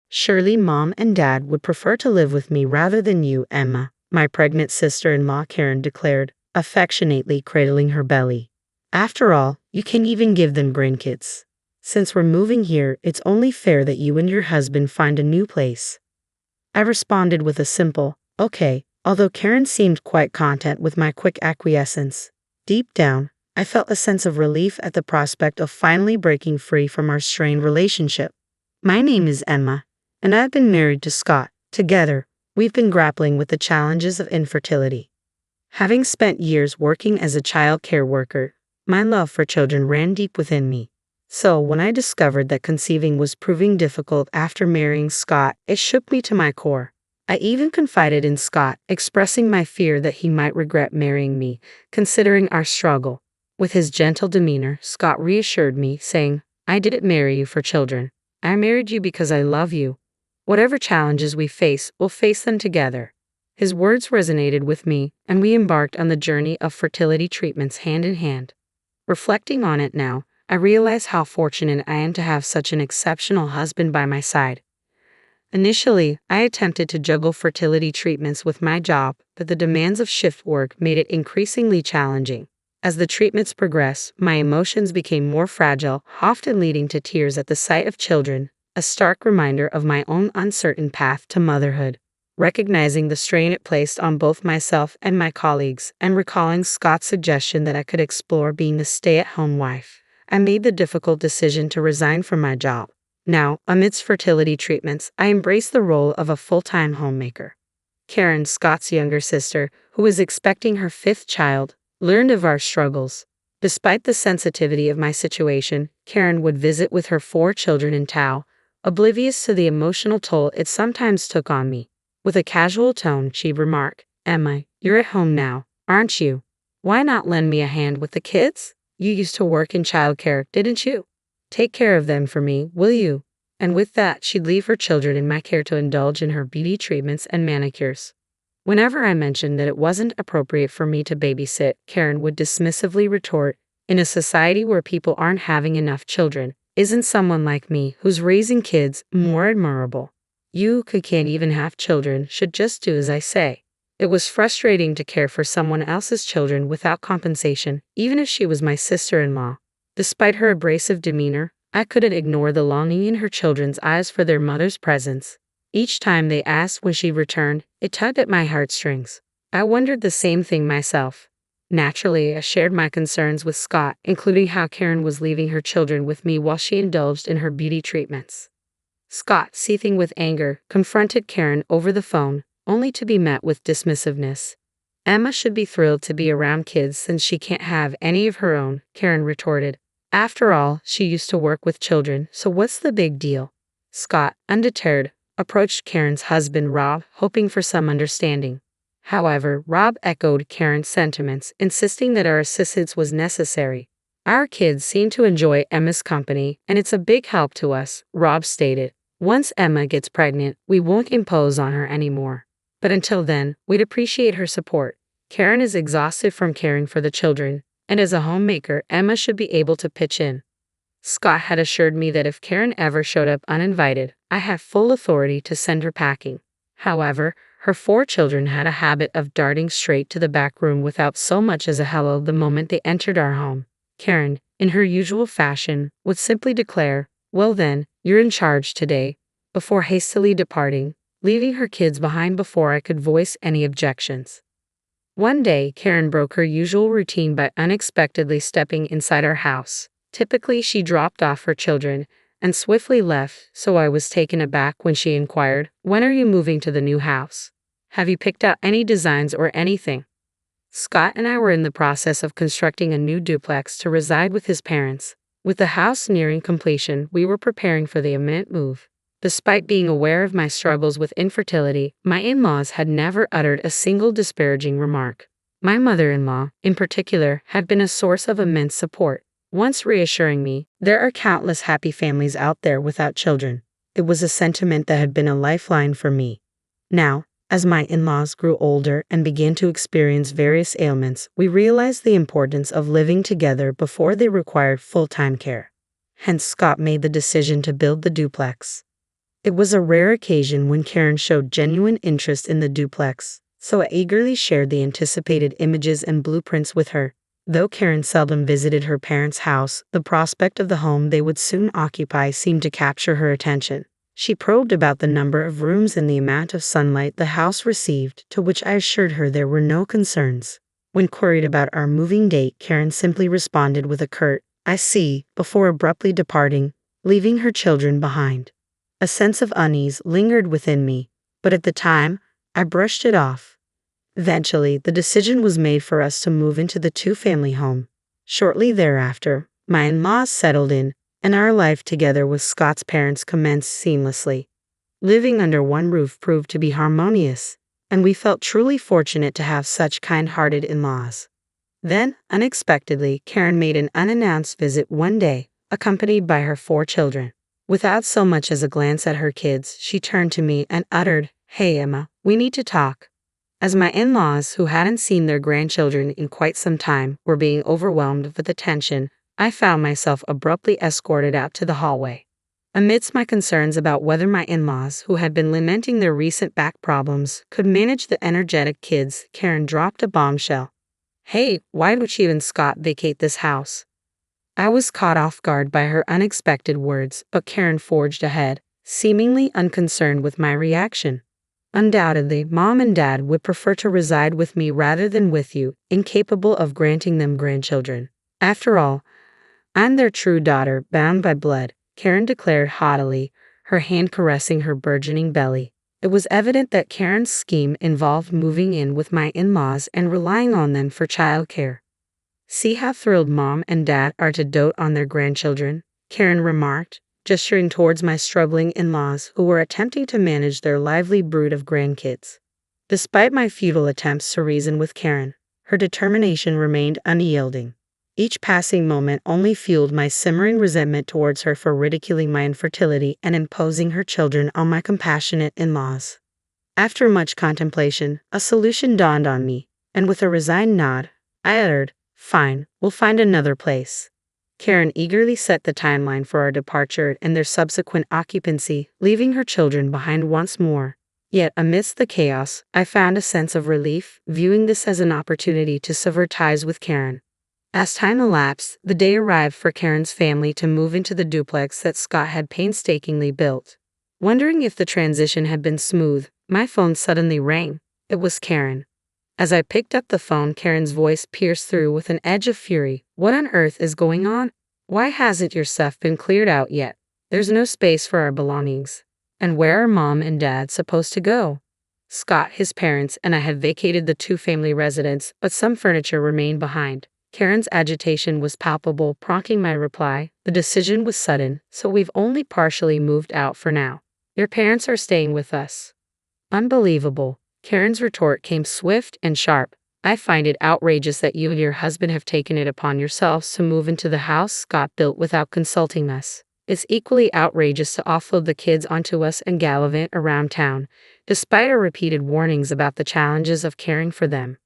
Surely Mom and Dad would prefer to live with me rather than you, Emma, my pregnant sister-in-law Karen declared, affectionately cradling her belly. After all, you can't even give them grandkids. Since we're moving here, it's only fair that you and your husband find a new place. I responded with a simple, okay, although Karen seemed quite content with my quick acquiescence. Deep down, I felt a sense of relief at the prospect of finally breaking free from our strained relationship. My name is Emma, and I've been married to Scott. Together, we've been grappling with the challenges of infertility. Having spent years working as a child care worker, my love for children ran deep within me. So when I discovered that conceiving was proving difficult after marrying Scott, it shook me to my core. I even confided in Scott, expressing my fear that he might regret marrying me, considering our struggle. With his gentle demeanor, Scott reassured me, saying, "I didn't marry you for children. I married you because I love you. Whatever challenges we face, we'll face them together." His words resonated with me, and we embarked on the journey of fertility treatments hand in hand. Reflecting on it now, I realize how fortunate I am to have such an exceptional husband by my side. Initially, I attempted to juggle fertility treatments with my job, but the demands of shift work made it increasingly challenging. As the treatments progressed, my emotions became more fragile, often leading to tears at the sight of children, a stark reminder of my own uncertain path to motherhood. Recognizing the strain it placed on both myself and my colleagues, and recalling Scott's suggestion that I could explore being a stay-at-home wife, I made the difficult decision to resign from my job. Now, amidst fertility treatments, I embraced the role of a full-time homemaker. Karen, Scott's younger sister, who was expecting her 5th child, learned of our struggles. Despite the sensitivity of my situation, Karen would visit with her 4 children in tow, oblivious to the emotional toll it sometimes took on me. With a casual tone, she'd remark, "Emma, you're at home now, aren't you? Why not lend me a hand with the kids? You used to work in childcare, didn't you? Take care of them for me, will you?" And with that, she'd leave her children in my care to indulge in her beauty treatments and manicures. Whenever I mentioned that it wasn't appropriate for me to babysit, Karen would dismissively retort, "In a society where people aren't having enough children, isn't someone like me, who's raising kids, more admirable? You who can't even have children should just do as I say." It was frustrating to care for someone else's children without compensation, even if she was my sister-in-law. Despite her abrasive demeanor, I couldn't ignore the longing in her children's eyes for their mother's presence. Each time they asked when she returned, it tugged at my heartstrings. I wondered the same thing myself. Naturally, I shared my concerns with Scott, including how Karen was leaving her children with me while she indulged in her beauty treatments. Scott, seething with anger, confronted Karen over the phone, only to be met with dismissiveness. "Emma should be thrilled to be around kids since she can't have any of her own," Karen retorted. "After all, she used to work with children, so what's the big deal?" Scott, undeterred, approached Karen's husband Rob, hoping for some understanding. However, Rob echoed Karen's sentiments, insisting that our assistance was necessary. "Our kids seem to enjoy Emma's company, and it's a big help to us," Rob stated. "Once Emma gets pregnant, we won't impose on her anymore. But until then, we'd appreciate her support. Karen is exhausted from caring for the children, and as a homemaker, Emma should be able to pitch in." Scott had assured me that if Karen ever showed up uninvited, I had full authority to send her packing. However, her 4 children had a habit of darting straight to the back room without so much as a hello the moment they entered our home. Karen, in her usual fashion, would simply declare, "Well then, you're in charge today," before hastily departing, leaving her kids behind before I could voice any objections. One day, Karen broke her usual routine by unexpectedly stepping inside our house. Typically, she dropped off her children and swiftly left, so I was taken aback when she inquired, "When are you moving to the new house? Have you picked out any designs or anything?" Scott and I were in the process of constructing a new duplex to reside with his parents. With the house nearing completion, we were preparing for the imminent move. Despite being aware of my struggles with infertility, my in-laws had never uttered a single disparaging remark. My mother-in-law, in particular, had been a source of immense support, once reassuring me, "There are countless happy families out there without children." It was a sentiment that had been a lifeline for me. Now, as my in-laws grew older and began to experience various ailments, we realized the importance of living together before they required full-time care. Hence, Scott made the decision to build the duplex. It was a rare occasion when Karen showed genuine interest in the duplex, so I eagerly shared the anticipated images and blueprints with her. Though Karen seldom visited her parents' house, the prospect of the home they would soon occupy seemed to capture her attention. She probed about the number of rooms and the amount of sunlight the house received, to which I assured her there were no concerns. When queried about our moving date, Karen simply responded with a curt, "I see," before abruptly departing, leaving her children behind. A sense of unease lingered within me, but at the time, I brushed it off. Eventually, the decision was made for us to move into the two-family home. Shortly thereafter, my in-laws settled in, and our life together with Scott's parents commenced seamlessly. Living under one roof proved to be harmonious, and we felt truly fortunate to have such kind-hearted in-laws. Then, unexpectedly, Karen made an unannounced visit one day, accompanied by her 4 children. Without so much as a glance at her kids, she turned to me and uttered, "Hey Emma, we need to talk." As my in-laws, who hadn't seen their grandchildren in quite some time, were being overwhelmed with attention, I found myself abruptly escorted out to the hallway. Amidst my concerns about whether my in-laws, who had been lamenting their recent back problems, could manage the energetic kids, Karen dropped a bombshell. "Hey, why would you and Scott vacate this house?" I was caught off guard by her unexpected words, but Karen forged ahead, seemingly unconcerned with my reaction. "Undoubtedly, Mom and Dad would prefer to reside with me rather than with you, incapable of granting them grandchildren. After all, I'm their true daughter, bound by blood," Karen declared haughtily, her hand caressing her burgeoning belly. It was evident that Karen's scheme involved moving in with my in-laws and relying on them for childcare. "See how thrilled Mom and Dad are to dote on their grandchildren," Karen remarked, gesturing towards my struggling in-laws who were attempting to manage their lively brood of grandkids. Despite my futile attempts to reason with Karen, her determination remained unyielding. Each passing moment only fueled my simmering resentment towards her for ridiculing my infertility and imposing her children on my compassionate in-laws. After much contemplation, a solution dawned on me, and with a resigned nod, I uttered, "Fine, we'll find another place." Karen eagerly set the timeline for our departure and their subsequent occupancy, leaving her children behind once more. Yet amidst the chaos, I found a sense of relief, viewing this as an opportunity to sever ties with Karen. As time elapsed, the day arrived for Karen's family to move into the duplex that Scott had painstakingly built. Wondering if the transition had been smooth, my phone suddenly rang. It was Karen. As I picked up the phone, Karen's voice pierced through with an edge of fury. "What on earth is going on? Why hasn't your stuff been cleared out yet? There's no space for our belongings. And where are Mom and Dad supposed to go?" Scott, his parents, and I had vacated the two-family residence, but some furniture remained behind. Karen's agitation was palpable, prompting my reply. "The decision was sudden, so we've only partially moved out for now. Your parents are staying with us." "Unbelievable." Karen's retort came swift and sharp. "I find it outrageous that you and your husband have taken it upon yourselves to move into the house Scott built without consulting us. It's equally outrageous to offload the kids onto us and gallivant around town, despite our repeated warnings about the challenges of caring for them."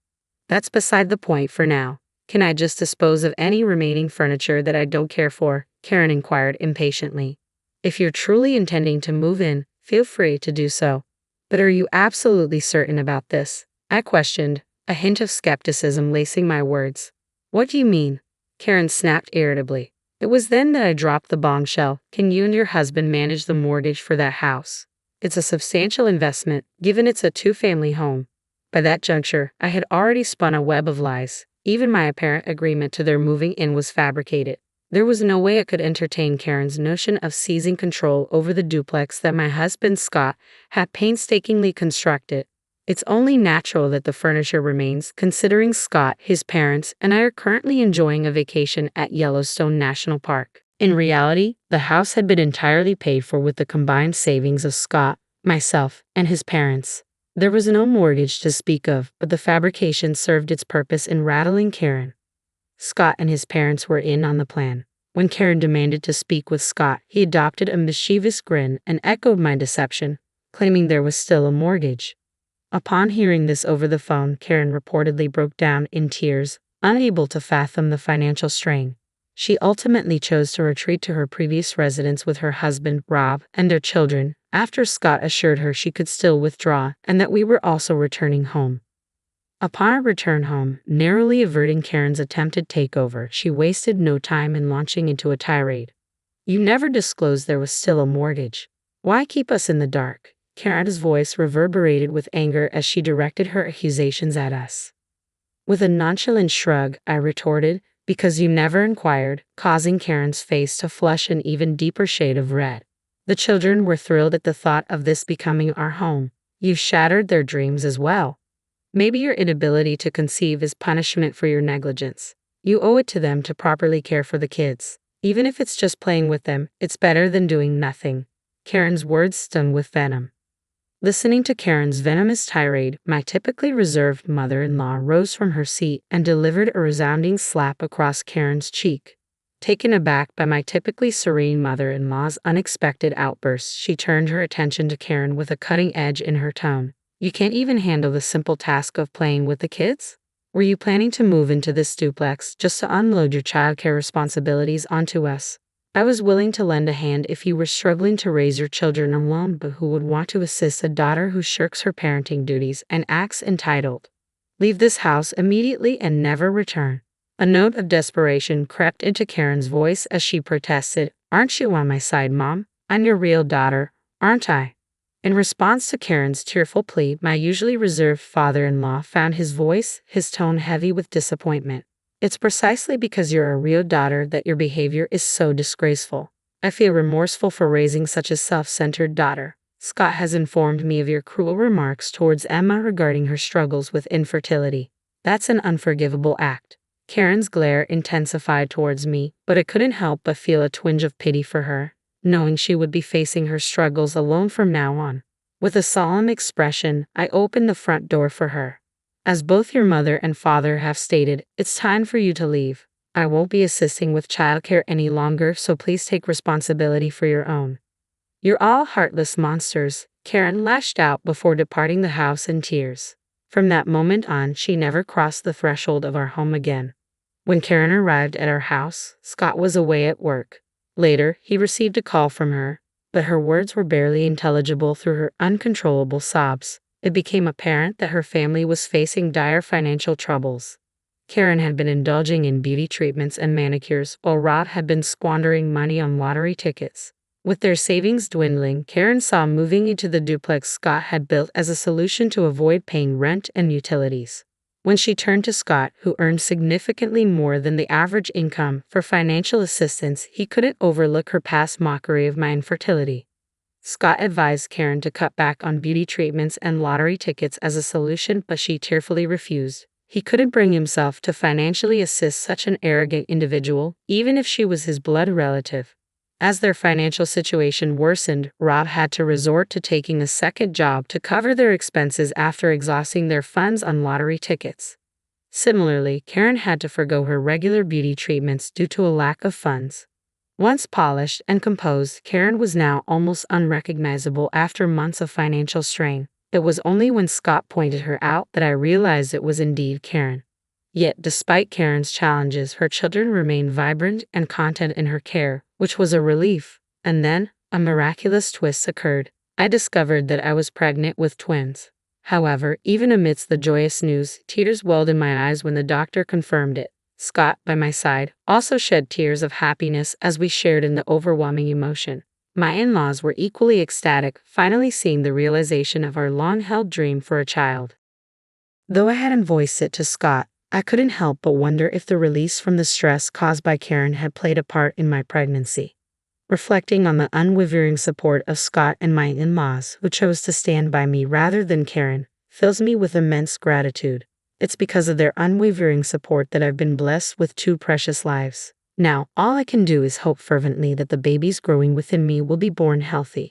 "That's beside the point for now. Can I just dispose of any remaining furniture that I don't care for?" Karen inquired impatiently. "If you're truly intending to move in, feel free to do so. But are you absolutely certain about this?" I questioned, a hint of skepticism lacing my words. "What do you mean?" Karen snapped irritably. It was then that I dropped the bombshell. "Can you and your husband manage the mortgage for that house? It's a substantial investment, given it's a two-family home." By that juncture, I had already spun a web of lies. Even my apparent agreement to their moving in was fabricated. There was no way I could entertain Karen's notion of seizing control over the duplex that my husband Scott had painstakingly constructed. It's only natural that the furniture remains, considering Scott, his parents, and I are currently enjoying a vacation at Yellowstone National Park. In reality, the house had been entirely paid for with the combined savings of Scott, myself, and his parents. There was no mortgage to speak of, but the fabrication served its purpose in rattling Karen. Scott and his parents were in on the plan. When Karen demanded to speak with Scott, he adopted a mischievous grin and echoed my deception, claiming there was still a mortgage. Upon hearing this over the phone, Karen reportedly broke down in tears, unable to fathom the financial strain. She ultimately chose to retreat to her previous residence with her husband, Rob, and their children, after Scott assured her she could still withdraw and that we were also returning home. Upon our return home, narrowly averting Karen's attempted takeover, she wasted no time in launching into a tirade. You never disclosed there was still a mortgage. Why keep us in the dark? Karen's voice reverberated with anger as she directed her accusations at us. With a nonchalant shrug, I retorted, because you never inquired, causing Karen's face to flush an even deeper shade of red. The children were thrilled at the thought of this becoming our home. You shattered their dreams as well. Maybe your inability to conceive is punishment for your negligence. You owe it to them to properly care for the kids. Even if it's just playing with them, it's better than doing nothing. Karen's words stung with venom. Listening to Karen's venomous tirade, my typically reserved mother-in-law rose from her seat and delivered a resounding slap across Karen's cheek. Taken aback by my typically serene mother-in-law's unexpected outburst, she turned her attention to Karen with a cutting edge in her tone. You can't even handle the simple task of playing with the kids? Were you planning to move into this duplex just to unload your childcare responsibilities onto us? I was willing to lend a hand if you were struggling to raise your children alone, but who would want to assist a daughter who shirks her parenting duties and acts entitled? Leave this house immediately and never return. A note of desperation crept into Karen's voice as she protested. Aren't you on my side, Mom? I'm your real daughter, aren't I? In response to Karen's tearful plea, my usually reserved father-in-law found his tone heavy with disappointment. It's precisely because you're a real daughter that your behavior is so disgraceful. I feel remorseful for raising such a self-centered daughter. Scott has informed me of your cruel remarks towards Emma regarding her struggles with infertility. That's an unforgivable act. Karen's glare intensified towards me, but I couldn't help but feel a twinge of pity for her, knowing she would be facing her struggles alone from now on. With a solemn expression, I opened the front door for her. As both your mother and father have stated, it's time for you to leave. I won't be assisting with childcare any longer, so please take responsibility for your own. You're all heartless monsters, Karen lashed out before departing the house in tears. From that moment on, she never crossed the threshold of our home again. When Karen arrived at our house, Scott was away at work. Later, he received a call from her, but her words were barely intelligible through her uncontrollable sobs. It became apparent that her family was facing dire financial troubles. Karen had been indulging in beauty treatments and manicures, while Rob had been squandering money on lottery tickets. With their savings dwindling, Karen saw moving into the duplex Scott had built as a solution to avoid paying rent and utilities. When she turned to Scott, who earned significantly more than the average income, for financial assistance, he couldn't overlook her past mockery of my infertility. Scott advised Karen to cut back on beauty treatments and lottery tickets as a solution, but she tearfully refused. He couldn't bring himself to financially assist such an arrogant individual, even if she was his blood relative. As their financial situation worsened, Rob had to resort to taking a second job to cover their expenses after exhausting their funds on lottery tickets. Similarly, Karen had to forgo her regular beauty treatments due to a lack of funds. Once polished and composed, Karen was now almost unrecognizable after months of financial strain. It was only when Scott pointed her out that I realized it was indeed Karen. Yet, despite Karen's challenges, her children remained vibrant and content in her care, which was a relief. And then, a miraculous twist occurred. I discovered that I was pregnant with twins. However, even amidst the joyous news, tears welled in my eyes when the doctor confirmed it. Scott, by my side, also shed tears of happiness as we shared in the overwhelming emotion. My in-laws were equally ecstatic, finally seeing the realization of our long-held dream for a child. Though I hadn't voiced it to Scott, I couldn't help but wonder if the release from the stress caused by Karen had played a part in my pregnancy. Reflecting on the unwavering support of Scott and my in-laws, who chose to stand by me rather than Karen, fills me with immense gratitude. It's because of their unwavering support that I've been blessed with two precious lives. Now, all I can do is hope fervently that the babies growing within me will be born healthy.